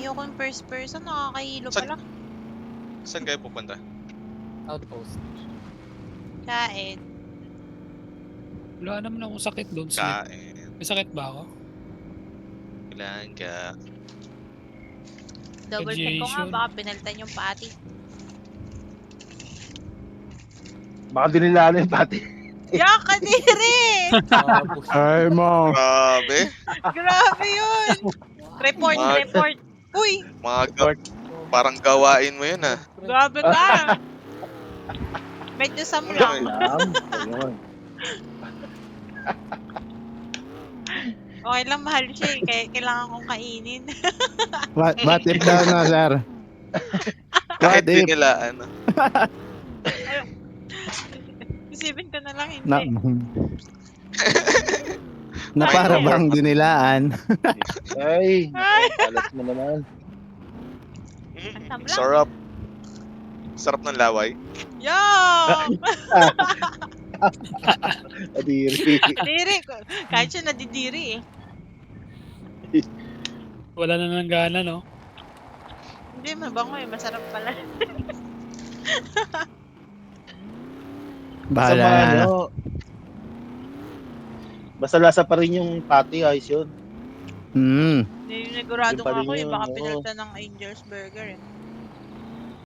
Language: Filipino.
Ayoko yung first person, nakakahilo Saan- pala. Saan kayo pupunta? Outpost. Kain. Wala naman akong sakit doon, sleep. Kain. May sakit ba ako? Kailangan ka. Double check ko nga, Radiation. baka pinalitan yung pati. Baka dinilaan yung pati. Yak, kadiri! Tapos. Ay mo. Grabe. Grabe yun! Report, Mga- report. Uy, Parang gawain mo yun ah. grabe ka! Medyo sam lang. Ayun. Okay lang, mahal siya eh. Kaya kailangan kong kainin. What if daw na, sir? Kahit What if? dinilaan. Isipin ko na lang, hindi. Na, na para bang dinilaan. Ay, Ay. alas mo naman. Asam lang. Sarap. Sarap ng laway. Yum! Adiri. Diri. Kahit siya nadidiri eh. Wala na ng gana, no? Hindi, mabango eh. Masarap pala. Bahala Sama, na. ano, basta lasa pa rin yung patty, ayos yun. Hmm. Hindi, nagurado Yung pa nga rin ako eh. yun, Baka oo. pinalitan ng Angel's Burger eh.